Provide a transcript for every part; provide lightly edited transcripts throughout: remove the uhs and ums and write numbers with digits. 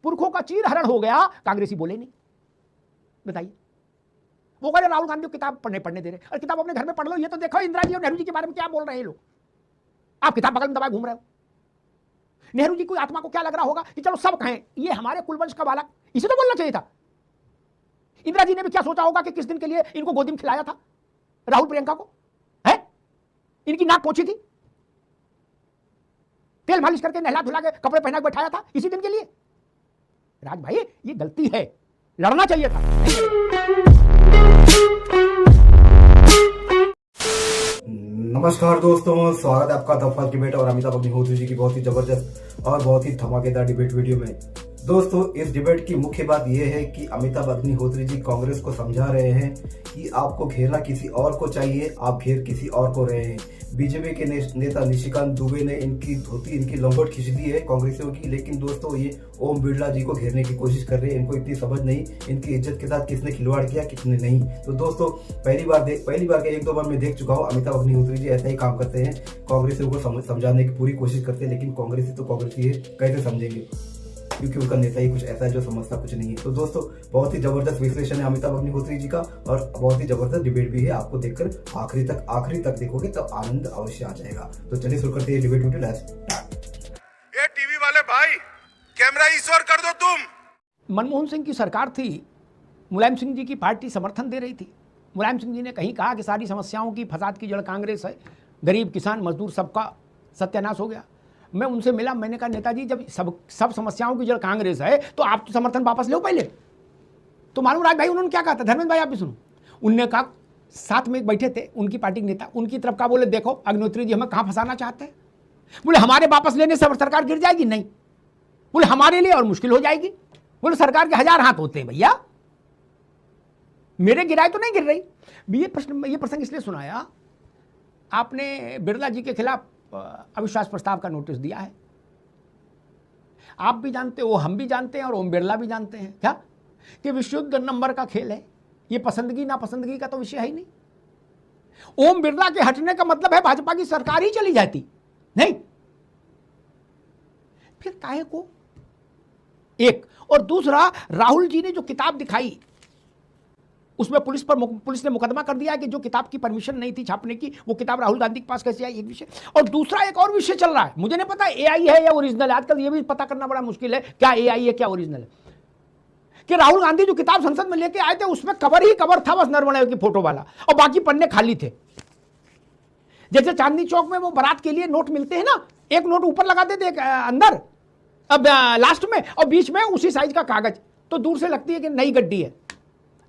पुरखों का चीर हरण हो गया, कांग्रेसी बोले नहीं। बताइए, वो कह रहे राहुल गांधी को किताब पढ़ने दे रहे, और किताब अपने घर में पढ़ लो। ये तो देखो इंदिरा जी और नेहरू जी के बारे में क्या बोल रहे हैं लोग। आप किताब बगल में दबाए घूम रहे हो। नेहरू जी की आत्मा को क्या लग रहा होगा कि चलो सब कहें ये हमारे कुलवंश का बालक, इसे तो बोलना चाहिए था। इंदिरा जी ने भी क्या सोचा होगा कि किस दिन के लिए इनको गोदी में खिलाया था राहुल प्रियंका को, है इनकी नाक पोछी थी, तेल मालिश करके नहला धुला के कपड़े पहना के बैठाया था इसी दिन के लिए। राज भाई ये गलती है, लड़ना चाहिए था। नमस्कार दोस्तों, स्वागत है आपका द फर्स्ट डिबेट और अमिताभ अग्निहोत्री जी की बहुत ही जबरदस्त और बहुत ही धमाकेदार डिबेट वीडियो में। दोस्तों, इस डिबेट की मुख्य बात यह है कि अमिताभ अग्निहोत्री जी कांग्रेस को समझा रहे हैं कि आपको घेरना किसी और को चाहिए, आप घेर किसी और को रहे हैं। बीजेपी के नेता निशिकांत दुबे ने इनकी धोती, इनकी लंगोट खींच दी है कांग्रेसियों की, लेकिन दोस्तों ये ओम बिरला जी को घेरने की कोशिश कर रहे हैं। इनको इतनी समझ नहीं, इनकी इज्जत के साथ किसने खिलवाड़ किया किसने नहीं। तो दोस्तों पहली बार के एक दो बार मैं देख चुका हूँ अमिताभ अग्निहोत्री जी ऐसा ही काम करते हैं, कांग्रेसियों को समझाने की पूरी कोशिश करते हैं, लेकिन कांग्रेसी तो कांग्रेसी है, कैसे समझेंगे क्योंकि उनका नेता ही कुछ ऐसा है जो समझता कुछ नहीं है। तो दोस्तों बहुत ही जबरदस्त विश्लेषण है अमिताभ अग्निहोत्री जी का और बहुत ही जबरदस्त डिबेट भी है। आपको देखकर आखिरी तक देखोगे तब आनंद अवश्य आ जाएगा। तो चलिए शुरू करते हैं डिबेट वीडियो। ये टीवी वाले भाई कैमरा इस ओर कर दो। तुम मनमोहन सिंह की सरकार थी, मुलायम सिंह जी की पार्टी समर्थन दे रही थी। मुलायम सिंह जी ने कहीं कहा कि सारी समस्याओं की फसाद की जड़ कांग्रेस है, गरीब किसान मजदूर सबका सत्यानाश हो गया। मैं उनसे मिला, मैंने कहा नेताजी जब सब समस्याओं की जड़ कांग्रेस है तो आप तो समर्थन वापस लो पहले। तो मालूम राज भाई उन्होंने क्या कहा था, धर्मेंद्र भाई आप भी सुनो। उनने कहा, साथ में बैठे थे उनकी पार्टी के नेता, उनकी तरफ का बोले देखो अग्निहोत्री जी हमें कहां फंसाना चाहते हैं। बोले हमारे वापस लेने से सरकार गिर जाएगी, नहीं। बोले हमारे लिए और मुश्किल हो जाएगी। बोले सरकार के 1000 हाथ होते हैं भैया, मेरे गिराए तो नहीं गिर रही। ये प्रसंग इसलिए सुनाया, आपने बिरला जी के खिलाफ अविश्वास प्रस्ताव का नोटिस दिया है। आप भी जानते हो, हम भी जानते हैं और ओम बिरला भी जानते हैं क्या कि विशुद्ध नंबर का खेल है। ये पसंदगी नापसंदगी का तो विषय है ही नहीं। ओम बिरला के हटने का मतलब है भाजपा की सरकार ही चली जाती, नहीं फिर काहे को। एक और दूसरा, राहुल जी ने जो किताब दिखाई उसमें पुलिस ने मुकदमा कर दिया कि जो किताब की परमिशन नहीं थी छापने की, वो किताब राहुल गांधी के पास कैसे आई, एक विषय। और दूसरा एक और विषय चल रहा है, मुझे नहीं पता एआई है या ओरिजिनल है, आजकल ये भी पता करना बड़ा मुश्किल है क्या एआई है क्या ओरिजिनल है। कि राहुल गांधी जो किताब संसद में लेके आए थे उसमें कवर ही कवर था, बस नरवणे की फोटो वाला, और बाकी पन्ने खाली थे। जैसे चांदनी चौक में वो बारात के लिए नोट मिलते हैं ना, एक नोट ऊपर लगा देते अंदर, अब लास्ट में, और बीच में उसी साइज का कागज, तो दूर से लगती है कि नई गड्डी है।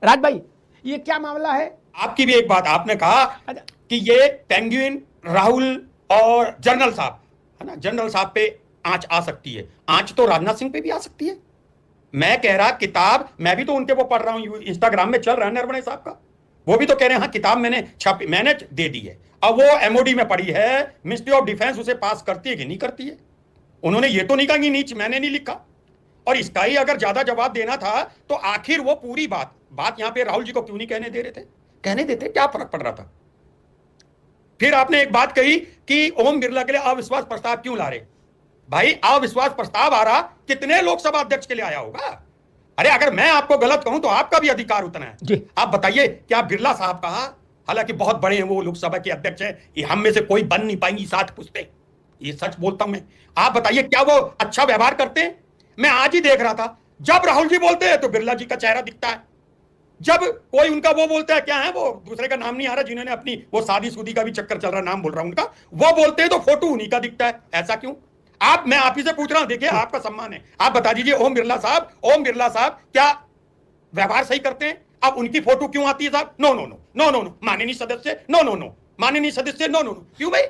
राज भाई ये क्या मामला है। आपकी भी एक बात, आपने कहा कि ये पेंगुइन राहुल और जनरल साहब है ना, जनरल साहब पे आंच आ सकती है, आंच तो राजनाथ सिंह पे भी आ सकती है। मैं कह रहा किताब, मैं भी तो उनके वो पढ़ रहा हूं, इंस्टाग्राम में चल रहा है नरवणे साहब का, वो भी तो कह रहे हैं हाँ किताब मैंने छापी, मैंने दे दी है। अब वो एमओडी में पड़ी है, मिनिस्ट्री ऑफ डिफेंस उसे पास करती है कि नहीं करती है। उन्होंने ये तो नहीं कहा कि नीच मैंने नहीं लिखा, और इसका ही अगर ज्यादा जवाब देना था तो आखिर वो पूरी बात यहां पे राहुल जी को क्यों नहीं कहने दे रहे थे, कहने देते, क्या फर्क पड़ रहा था। फिर आपने एक बात कही कि ओम बिरला के लिए अविश्वास प्रस्ताव क्यों ला रहे। भाई अविश्वास प्रस्ताव आ रहा कितने लोकसभा अध्यक्ष के लिए आया होगा। अरे अगर मैं आपको गलत कहूं तो आपका भी अधिकार उतना है जी। आप बताइए, क्या बिरला साहब कहा, हालांकि बहुत बड़े हैं वो, लोकसभा के अध्यक्ष हैं, ये हम में से कोई बन नहीं पाएंगी 7 पुश्ते, ये सच बोलता हूं मैं। आप बताइए क्या वो अच्छा व्यवहार करते हैं। मैं आज ही देख रहा था, जब राहुल जी बोलते हैं तो बिरला जी का चेहरा दिखता है, जब कोई उनका वो बोलता है, क्या है वो दूसरे का नाम नहीं आ रहा, जिन्होंने अपनी वो शादी का भी चक्कर चल रहा, नाम बोल रहा हूं उनका, वो बोलते हैं तो फोटो उन्हीं का दिखता है। ऐसा क्यों। मैं आप ही से पूछ रहा हूं, देखिए आपका सम्मान है, आप बता दीजिए ओम बिरला साहब क्या व्यवहार सही करते हैं। अब उनकी फोटो क्यों आती है साहब। नो, माननीय सदस्य, नो, माननीय सदस्य, नो, क्यों भाई,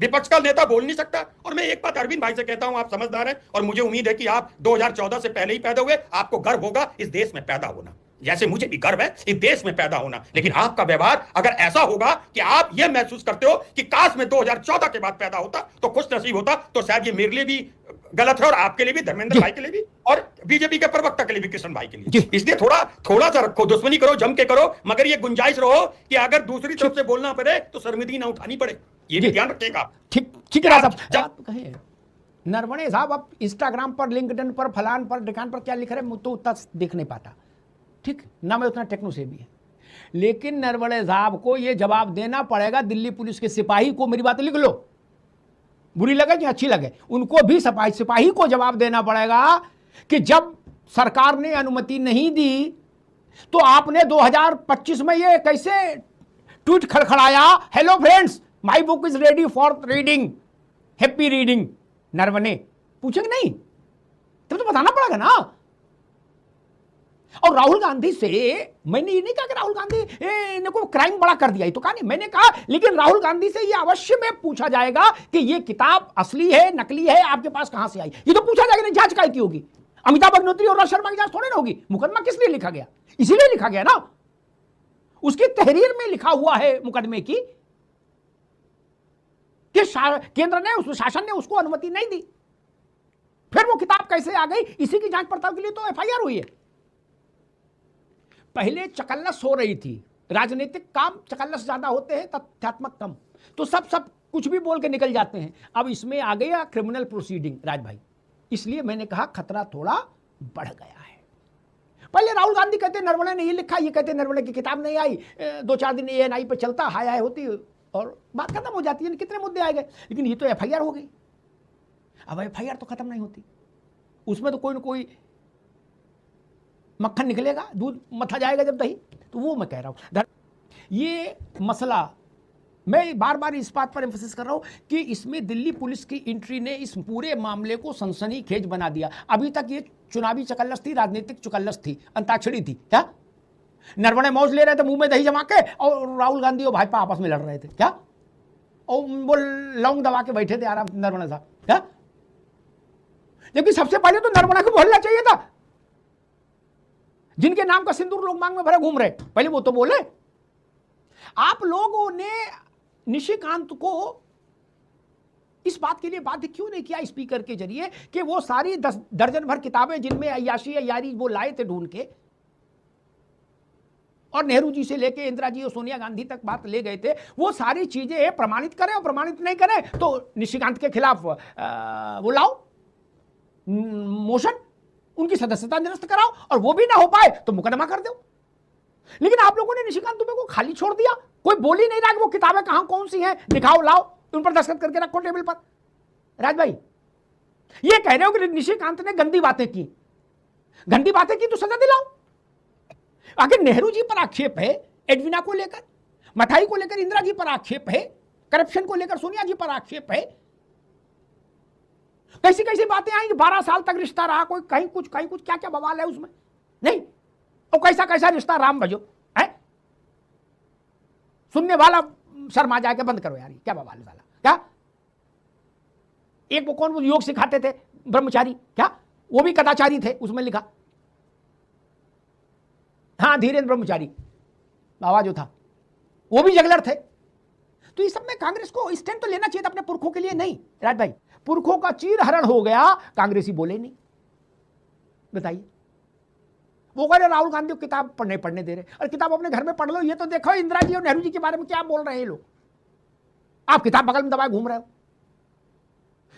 विपक्ष का नेता बोल नहीं सकता। और मैं एक बात अरविंद भाई से कहता हूं, आप समझदार हैं और मुझे उम्मीद है कि आप 2014 से पहले ही पैदा हुए, आपको गर्व होगा इस देश में पैदा होना, जैसे मुझे भी गर्व है इस देश में पैदा होना। लेकिन आपका व्यवहार अगर ऐसा होगा कि आप यह महसूस करते हो कि काश में 2014 के बाद पैदा होता तो खुश नसीब होता, तो शायद ये मेरे लिए भी गलत है और आपके लिए भी, धर्मेंद्र भाई के लिए भी, और बीजेपी के प्रवक्ता के लिए भी, कृष्ण भाई के लिए। इसलिए थोड़ा सा रखो, दुश्मनी करो, जम के करो, मगर ये गुंजाइश रहो कि अगर दूसरी तरफ से बोलना पड़े तो शर्मिंदगी ना उठानी पड़े, ये भी ध्यान रखिएगा। ठीक है साहब, नरवणे साहब अब इंस्टाग्राम पर, लिंक्डइन पर, फलान पर, ढिकान पर क्या लिख रहे हैं तो उतना देख नहीं पाता, ठीक ना, मैं उतना टेक्नो से भी है। लेकिन नरवणे साहब को यह जवाब देना पड़ेगा दिल्ली पुलिस के सिपाही को। मेरी बात लिख लो, बुरी लगे कि अच्छी लगे, उनको भी सिपाही को जवाब देना पड़ेगा कि जब सरकार ने अनुमति नहीं दी तो आपने 2025 में ये कैसे ट्वीट खड़खड़ाया, hello friends my book is ready for reading, happy reading. Naravane पूछेंगे नहीं तो बताना पड़ेगा ना। और राहुल गांधी से मैंने ये नहीं कहा कि राहुल गांधी ने कोई क्राइम बड़ा कर दिया, ये तो कहा नहीं, मैंने कहा लेकिन राहुल गांधी से ये अवश्य में पूछा जाएगा कि ये किताब असली है नकली है, आपके पास कहां से आई, ये तो पूछा जाएगा। नहीं, जांच काय की होगी? अमिताभ अग्निहोत्री और राज शर्मा की जांच थोड़ी ना होगी। मुकदमा किस लिए लिखा गया? इसीलिए लिखा गया ना, उसकी तहरीर में लिखा हुआ है मुकदमे की कि केंद्र ने, उस शासन ने उसको अनुमति नहीं दी। फिर वो किताब कैसे आ गई, इसी की जांच पड़ताल के लिए तो एफआईआर हुई है। पहले चकल्लस हो रही थी, राजनीतिक काम चकल्लस ज्यादा होते हैं, तथ्यात्मक कम, तो सब कुछ भी बोल के निकल जाते हैं। अब इसमें आ गया क्रिमिनल प्रोसीडिंग राज भाई, इसलिए मैंने कहा खतरा थोड़ा बढ़ गया है। पहले राहुल गांधी कहते नरवणे ने ये लिखा, ये कहते नरवणे की किताब नहीं आई, 2-4 दिन एएनआई पे चलता, हाय हाय होती और बात खत्म हो जाती है, कितने मुद्दे आ गए। लेकिन ये तो एफआईआर हो गई। अब एफआईआर तो खत्म नहीं होती, उसमें तो कोई ना कोई मक्खन निकलेगा, दूध मथा जाएगा जब दही, तो वो मैं कह रहा हूं। ये मसला मैं बार बार इस बात पर एम्फेसिस कर रहा हूं कि इसमें दिल्ली पुलिस की एंट्री ने इस पूरे मामले को सनसनीखेज बना दिया। अभी तक ये चुनावी चकल्लस थी, राजनीतिक चकल्लस थी, अंताक्षरी थी। क्या नरवणे मौज ले रहे थे मुंह में दही जमा के, और राहुल गांधी और भाजपा आपस में लड़ रहे थे क्या, और वो लौंग दबा के बैठे थे आराम नरवणे साहब क्या। जबकि सबसे पहले तो नरवणे को बोलना चाहिए था, जिनके नाम का सिंदूर लोग मांग में भरे घूम रहे, पहले वो तो बोले। आप लोगों ने निशिकांत को इस बात के लिए बाध्य क्यों नहीं किया स्पीकर के जरिए कि वो सारी 10 दर्जन भर किताबें जिनमें अय्याशी अय्यारी वो लाए थे ढूंढ के, और नेहरू जी से लेके इंदिरा जी और सोनिया गांधी तक बात ले गए थे, वो सारी चीजें प्रमाणित करें, और प्रमाणित नहीं करें तो निशिकांत के खिलाफ वो लाओ मोशन, उनकी सदस्यता निरस्त कराओ, और वो भी ना हो पाए तो मुकदमा कर दो। लेकिन आप लोगों ने निशिकांत दुबे को खाली छोड़ दिया, कोई बोल ही नहीं रहा कि वो किताबें कहां कौन सी हैं, दिखाओ लाओ, उन पर दस्तखत करके रखो टेबल पर। राज भाई ये कह रहे हो कि निशिकांत ने गंदी बातें की, गंदी बातें की तो सजा दिलाओ। आखिर नेहरू जी पर आक्षेप है, एडविना को लेकर, मथाई को लेकर इंदिरा जी पर आक्षेप है, करप्शन को लेकर सोनिया जी पर आक्षेप है, कैसी कैसी बातें आई कि 12 साल तक रिश्ता रहा, कोई कहीं कुछ क्या क्या बवाल है उसमें नहीं, और कैसा कैसा रिश्ता राम भजो है। सुनने वाला शर्मा जाके बंद करो यार, क्या बवाल है साला क्या। एक वो कौन वो योग सिखाते थे ब्रह्मचारी, क्या वो भी कदाचारी थे, उसमें लिखा, हाँ धीरेन्द्र ब्रह्मचारी बाबा जो था, वो भी जगलर थे। तो इस सब में कांग्रेस को स्टैंड तो लेना चाहिए था अपने पुरखों के लिए। नहीं राज भाई, पुरखों का चीरहरण हो गया, कांग्रेसी बोले नहीं। बताइए, वो कह रहे राहुल गांधी को किताब पढ़ने दे रहे, और किताब अपने घर में पढ़ लो, ये तो देखो इंदिरा जी और नेहरू जी के बारे में क्या बोल रहे हैं ये लोग। आप किताब बगल में दबाए घूम रहे हो।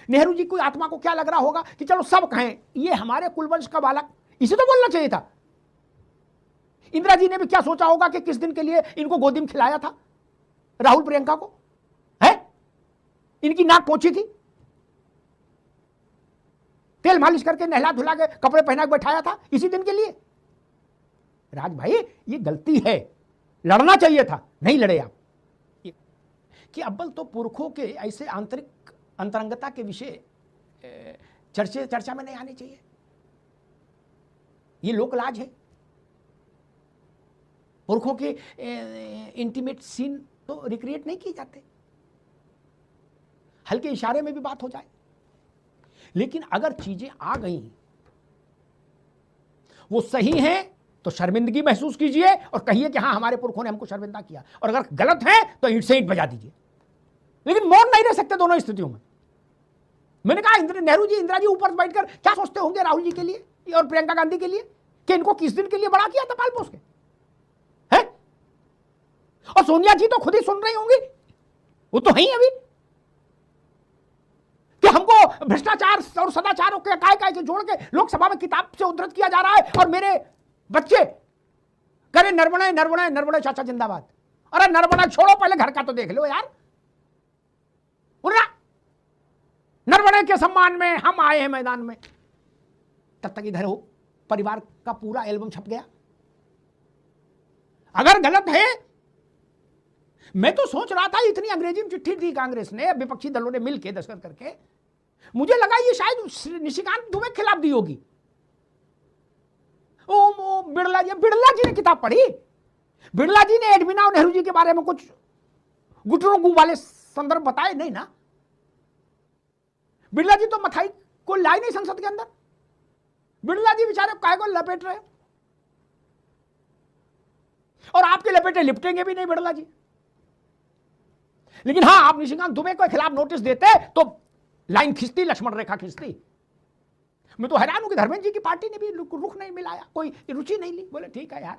नेहरू जी की आत्मा को क्या लग रहा होगा कि चलो सब कहें ये हमारे कुलवंश का बालक, इसे तो बोलना चाहिए था। इंदिरा जी ने भी क्या सोचा होगा कि किस दिन के लिए इनको गोदी में खिलाया था राहुल प्रियंका को, है इनकी नाक पहुंची थी, तेल मालिश करके नहला धुला के कपड़े पहना के बैठाया था इसी दिन के लिए। राज भाई ये गलती है, लड़ना चाहिए था, नहीं लड़े आप। कि अव्वल तो पुरखों के ऐसे आंतरिक अंतरंगता के विषय चर्चा में नहीं आने चाहिए, ये लोकलाज है। पुरखों के इंटीमेट सीन तो रिक्रिएट नहीं किए जाते, हल्के इशारे में भी बात हो जाए। लेकिन अगर चीजें आ गई, वो सही हैं तो शर्मिंदगी महसूस कीजिए और कहिए कि हाँ हमारे पुरखों ने हमको शर्मिंदा किया, और अगर गलत है तो ईंट से ईंट बजा दीजिए। लेकिन मौन नहीं रह सकते दोनों स्थितियों में। मैंने कहा नेहरू जी इंदिरा जी ऊपर बैठकर क्या सोचते होंगे राहुल जी के लिए और प्रियंका गांधी के लिए कि इनको किस दिन के लिए बड़ा किया था पाल पोस के, है? और सोनिया जी तो खुद ही सुन रही होंगी, वो तो है ही अभी, कि हमको भ्रष्टाचार और सदाचारों के काय के जोड़ के लोकसभा में किताब से उद्धृत किया जा रहा है और मेरे बच्चे करे नरवणे नरवणे नरवणे चाचा जिंदाबाद। अरे नरवणे छोड़ो, पहले घर का तो देख लो यार। नरवणे के सम्मान में हम आए हैं मैदान में, तब तक इधर हो परिवार का पूरा एल्बम छप गया। अगर गलत है, मैं तो सोच रहा था इतनी अंग्रेजी में चिट्ठी दी कांग्रेस ने, विपक्षी दलों ने मिलकर दस्तखत करके, मुझे लगा ये शायद निशिकांत दुबे के खिलाफ दी होगी। ओ बिड़ला जी ने किताब पढ़ी। बिड़ला जी ने एडविना और नेहरू जी के बारे में कुछ गुटरों गु वाले संदर्भ बताए नहीं ना। बिड़ला जी तो मथाई को लाए नहीं संसद के अंदर। बिड़ला जी बेचारे काय को लपेट रहे, और आपके लपेटे लिपटेंगे भी नहीं बिड़ला जी। लेकिन हां, आप निशिकांत दुबे के खिलाफ नोटिस देते तो लाइन खींचती, लक्ष्मण रेखा खींचती। मैं तो हैरान हूं कि धर्मेंद्र जी की पार्टी ने भी रुख नहीं मिलाया, कोई रुचि नहीं ली। बोले ठीक है यार,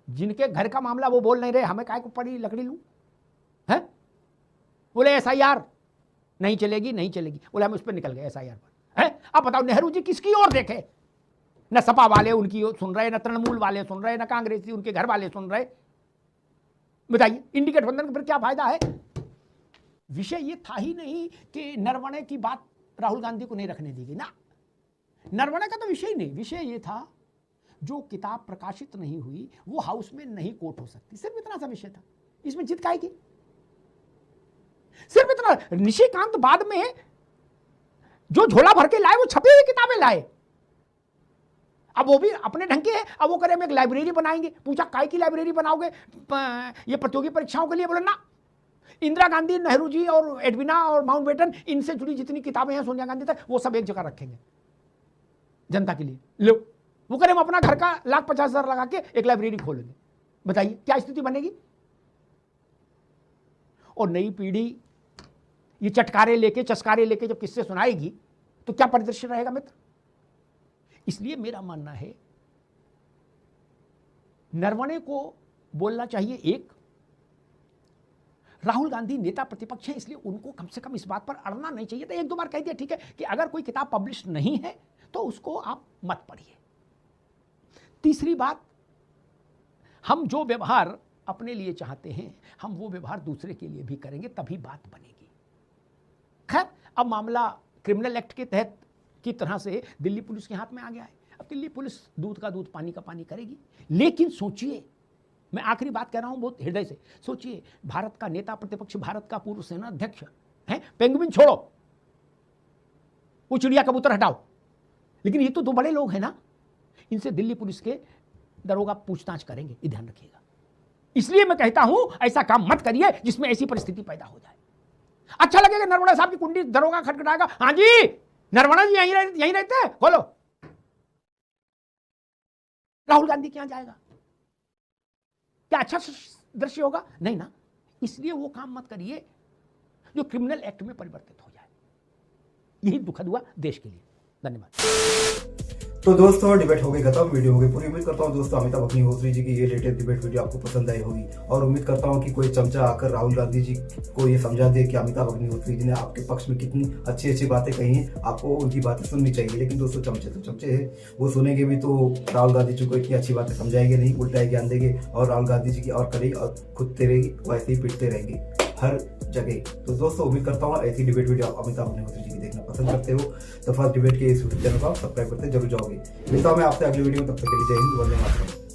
जिनके घर का मामला वो बोल नहीं रहे, हमें काय को पड़ी लकड़ी लूं है। बोले एसआईआर नहीं चलेगी, नहीं चलेगी। बोले हम उस पर निकल गए एसआईआर पर है। अब बताओ नेहरू जी किसकी ओर देखे? न सपा वाले उनकी सुन रहे, न तृणमूल वाले सुन रहे, न कांग्रेसी उनके घर वाले सुन रहे। बताइए इंडी गठबंधन का फिर क्या फायदा है? विषय ये था ही नहीं कि नरवणे की बात राहुल गांधी को नहीं रखने दी गई ना। नरवणे का तो विषय ही नहीं, विषय ये था जो किताब प्रकाशित नहीं हुई वो हाउस में नहीं कोट हो सकती, सिर्फ इतना सा विषय था। इसमें जिद काहे की? सिर्फ इतना। निशिकांत बाद में जो झोला भर के लाए वो छपी हुई किताबें लाए। अब वो भी अपने ढंग के हैं। अब वो करें हम एक लाइब्रेरी बनाएंगे। पूछा काय की लाइब्रेरी बनाओगे? ये प्रतियोगी परीक्षाओं के लिए? बोले ना, इंदिरा गांधी, नेहरू जी और एडविना और माउंटबेटन, इनसे जुड़ी जितनी किताबें हैं सोनिया गांधी तक, वो सब एक जगह रखेंगे जनता के लिए। लो, वो करें हम अपना घर का 1,50,000 लगा के एक लाइब्रेरी खोलेंगे। बताइए क्या स्थिति बनेगी? और नई पीढ़ी ये चटकारे लेके, चस्कारे लेके जब किस्से सुनाएगी तो क्या परिदृश्य रहेगा मित्र? इसलिए मेरा मानना है नरवणे को बोलना चाहिए। एक, राहुल गांधी नेता प्रतिपक्ष है, इसलिए उनको कम से कम इस बात पर अड़ना नहीं चाहिए था। एक दो बार कह दिया ठीक है कि अगर कोई किताब पब्लिश नहीं है तो उसको आप मत पढ़िए। तीसरी बात, हम जो व्यवहार अपने लिए चाहते हैं हम वो व्यवहार दूसरे के लिए भी करेंगे, तभी बात बनेगी। खैर, अब मामला क्रिमिनल एक्ट के तहत की तरह से दिल्ली पुलिस के हाथ में आ गया है। अब दिल्ली पुलिस दूध का दूध पानी का पानी करेगी। लेकिन सोचिए, मैं आखिरी बात कह रहा हूं बहुत हृदय से, सोचिए भारत का नेता प्रतिपक्ष, भारत का पूर्व सेना अध्यक्ष है, पेंगुइन छोड़ो, वो चिड़िया कबूतर हटाओ, लेकिन ये तो दो बड़े लोग हैं ना, इनसे दिल्ली पुलिस के दरोगा पूछताछ करेंगे, ये ध्यान रखिएगा। इसलिए मैं कहता हूं ऐसा काम मत करिए जिसमें ऐसी परिस्थिति पैदा हो जाए। अच्छा लगेगा नरवणे साहब की कुंडी दरोगा खटखटाएगा, हाँ जी नरवणे जी यहीं रहते हैं, खोलो। राहुल गांधी क्या जाएगा? क्या अच्छा दृश्य होगा? नहीं ना। इसलिए वो काम मत करिए जो क्रिमिनल एक्ट में परिवर्तित हो जाए। यही दुखद हुआ देश के लिए। धन्यवाद। तो दोस्तों, डिबेट हो गई खत्म, वीडियो हो गई पूरी। उम्मीद करता हूँ दोस्तों अमिताभ अग्निहोत्री जी की ये लेटेस्ट डिबेट वीडियो आपको पसंद आई होगी, और उम्मीद करता हूँ कि कोई चमचा आकर राहुल गांधी जी को ये समझा दे कि अमिताभ अग्निहोत्री जी ने आपके पक्ष में कितनी अच्छी अच्छी बातें कही हैं, आपको उनकी बातें सुननी चाहिए। लेकिन दोस्तों चमचे तो चमचे हैं, वो सुनेंगे भी तो राहुल गांधी जी को इतनी अच्छी बातें समझाएंगे नहीं, उल्टा ही ज्ञान देंगे और राहुल गांधी जी की और करेगी और खुदते रहेगी, वैसे ही पिटते रहेंगे हर जगह। तो दोस्तों उम्मीद करता हूँ ऐसी डिबेट वीडियो आप अमिताभ अग्निहोत्री जी की देखना पसंद करते हो तो फर्स्ट डिबेट के इस चैनल को आप सब्सक्राइब करते जरूर जाओगे। मिलता हूँ मैं आपसे अगली वीडियो में, तब तक के लिए जय हिंद, वंदे मातरम।